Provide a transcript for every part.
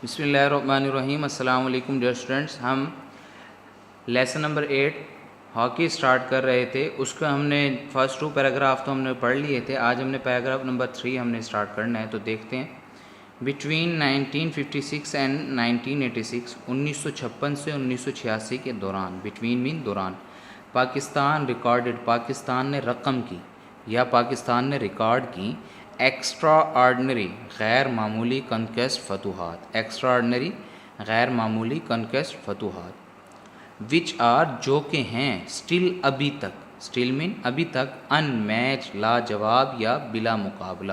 بسم اللہ الرحمن الرحیم. السلام علیکم ڈیئر اسٹوڈنٹس. ہم لیسن نمبر 8 ہاکی اسٹارٹ کر رہے تھے. اس کا ہم نے فرسٹ 2 پیراگراف تو ہم نے پڑھ لیے تھے. آج ہم نے پیراگراف نمبر 3 ہم نے اسٹارٹ کرنا ہے. تو دیکھتے ہیں. بٹوین 1956 اینڈ 1986 1956 سے 1986 کے دوران. بٹوین مین دوران. پاکستان ریکارڈڈ پاکستان نے رقم کی یا پاکستان نے ریکارڈ کی ایکسٹرا آرڈنری غیر معمولی کنکیسٹ فتوحات. ایکسٹرا آرڈنری غیر معمولی کنکیسٹ فتوحات وچ آر جو کہ ہیں اسٹل ابھی تک. اسٹل مین ابھی تک. ان میچ لاجواب یا بلا مقابلہ.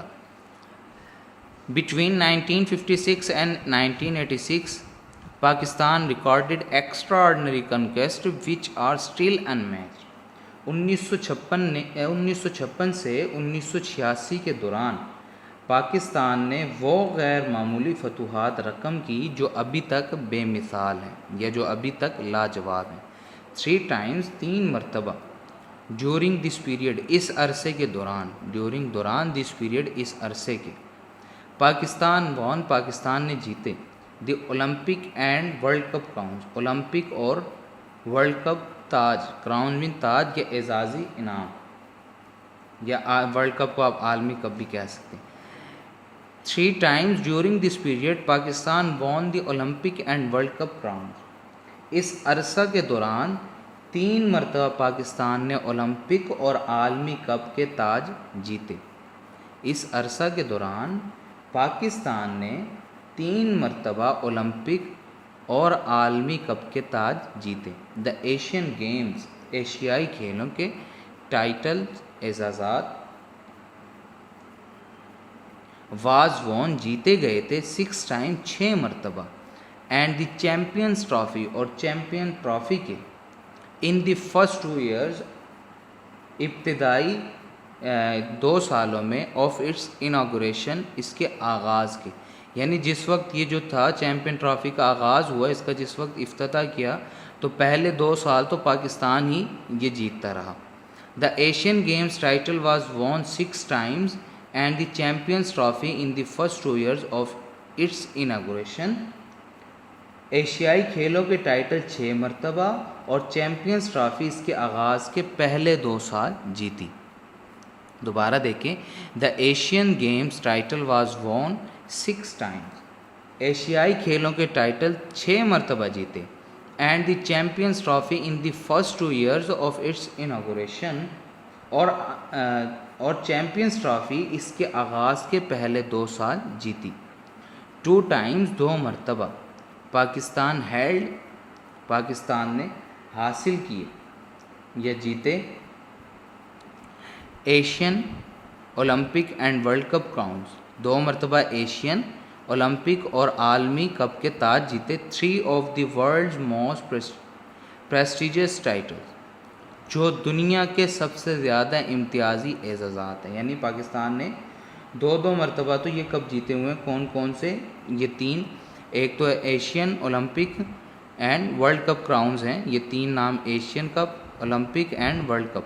Between 1956 and 1986 Pakistan recorded extraordinary conquest which are still unmatched. 1956 سے 1986 کے دوران پاکستان نے وہ غیر معمولی فتوحات رقم کی جو ابھی تک بے مثال ہیں یا جو ابھی تک لاجواب ہیں. 3 times 3 مرتبہ. ڈیورنگ دس پیریڈ اس عرصے کے دوران. ڈیورنگ دوران دس پیریڈ اس عرصے کے. پاکستان وان پاکستان نے جیتے the Olympic and World Cup crowns. Olympic اور ورلڈ کپ تاج. کراؤن مین تاج یا اعزازی انعام یا ورلڈ کپ کو آپ عالمی کپ بھی کہہ سکتے ہیں. 3 times during this period Pakistan won the Olympic and World Cup crowns. اس عرصہ کے دوران 3 مرتبہ پاکستان نے اولمپک اور عالمی کپ کے تاج جیتے. اس عرصہ کے دوران پاکستان نے 3 مرتبہ اولمپک اور عالمی کپ کے تاج جیتے. دا ایشین گیمز ایشیائی کھیلوں کے ٹائٹل اعزازات واز وون جیتے گئے تھے 6 times 6 مرتبہ. اینڈ دی چیمپئنز ٹرافی اور چیمپئن ٹرافی کے ان دی فرسٹ 2 years ابتدائی 2 سالوں میں آف اٹس اناگوریشن اس کے آغاز کے. یعنی جس وقت یہ جو تھا چیمپئن ٹرافی کا آغاز ہوا اس کا جس وقت افتتاح کیا تو پہلے 2 سال تو پاکستان ہی یہ جیتتا رہا. The Asian Games title was won 6 times and the Champions Trophy in the first 2 years of its inauguration. ایشیائی کھیلوں کے ٹائٹل 6 مرتبہ اور چیمپئنز ٹرافی اس کے آغاز کے پہلے 2 سال جیتی. دوبارہ دیکھیں. دا Asian Games title was won 6 times. ایشیائی کھیلوں کے ٹائٹل 6 مرتبہ جیتے. And the Champions Trophy in the first 2 years of its inauguration اور چیمپئنز ٹرافی اس کے آغاز کے پہلے 2 سال جیتی. 2 times 2 مرتبہ. پاکستان ہیلڈ پاکستان نے حاصل کیے یا جیتے Asian Olympic and World Cup crowns. 2 مرتبہ ایشین اولمپک اور عالمی کپ کے تاج جیتے. 3 of the world's most prestigious titles جو دنیا کے سب سے زیادہ امتیازی اعزازات ہیں. یعنی پاکستان نے 2 مرتبہ تو یہ کپ جیتے ہوئے ہیں. کون کون سے؟ یہ 3. ایک تو Asian Olympic and World Cup crowns ہیں. یہ 3 نام Asian Cup Olympic and World Cup.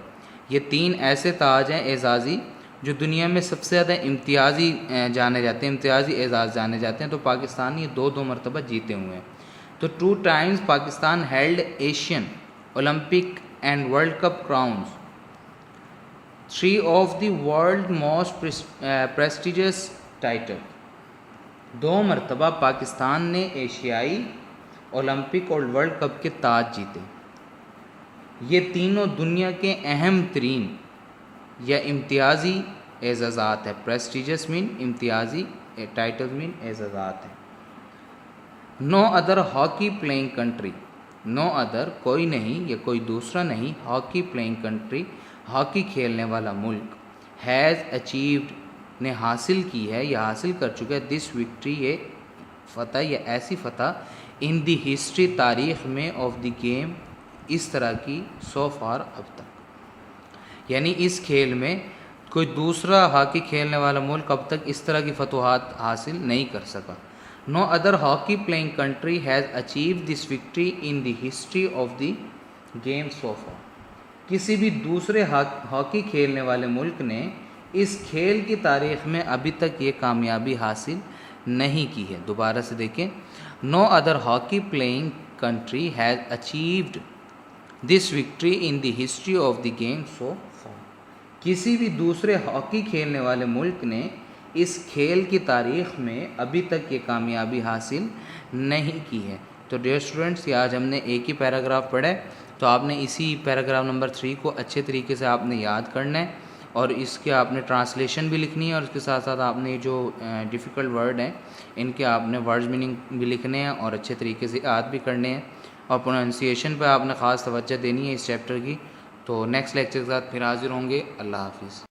یہ 3 ایسے تاج ہیں اعزازی جو دنیا میں سب سے زیادہ امتیازی جانے جاتے ہیں, امتیازی اعزاز جانے جاتے ہیں. تو پاکستان یہ 2 مرتبہ جیتے ہوئے ہیں. تو 2 times Pakistan held Asian Olympic and World Cup crowns. 3 of the world most prestigious title. 2 مرتبہ پاکستان نے ایشیائی اولمپک اور ورلڈ کپ کے تاج جیتے. یہ تینوں دنیا کے اہم ترین یا امتیازی اعزازات ہے. پریسٹیجس مین امتیازی, ٹائٹل مین اعزازات ہیں. No other hockey playing country. No other کوئی نہیں یا کوئی دوسرا نہیں. ہاکی پلینگ کنٹری ہاکی کھیلنے والا ملک. ہیز اچیوڈ نے حاصل کی ہے یا حاصل کر چکا ہے. دس وکٹری یہ فتح یا ایسی فتح ان دی ہسٹری تاریخ میں آف دی گیم اس طرح کی سو فار اب تک. یعنی اس کھیل میں کوئی دوسرا ہاکی کھیلنے والا ملک اب تک اس طرح کی فتوحات حاصل نہیں کر سکا. No other hockey playing country has achieve this victory in the history of the game so for. کسی بھی دوسرے ہاکی کھیلنے والے ملک نے اس کھیل کی تاریخ میں ابھی تک یہ کامیابی حاصل نہیں کی ہے. دوبارہ سے دیکھیں, no other hockey playing country has achieved this victory in the history of the game so for. کسی بھی دوسرے ہاکی کھیلنے والے ملک نے اس کھیل کی تاریخ میں ابھی تک یہ کامیابی حاصل نہیں کی ہے. تو ڈیئر اسٹوڈنٹس, یہ آج ہم نے ایک ہی پیراگراف پڑھا ہے, تو آپ نے اسی پیراگراف نمبر 3 کو اچھے طریقے سے آپ نے یاد کرنا ہے, اور اس کے آپ نے ٹرانسلیشن بھی لکھنی ہے, اور اس کے ساتھ ساتھ آپ نے جو ڈیفیکلٹ ورڈ ہیں ان کے آپ نے ورڈز میننگ بھی لکھنے ہیں اور اچھے طریقے سے یاد بھی کرنے ہیں, اور پروننسیشن پہ آپ نے خاص توجہ دینی ہے اس چیپٹر کی. تو نیکسٹ لیکچر کے ساتھ پھر حاضر ہوں گے. اللہ حافظ.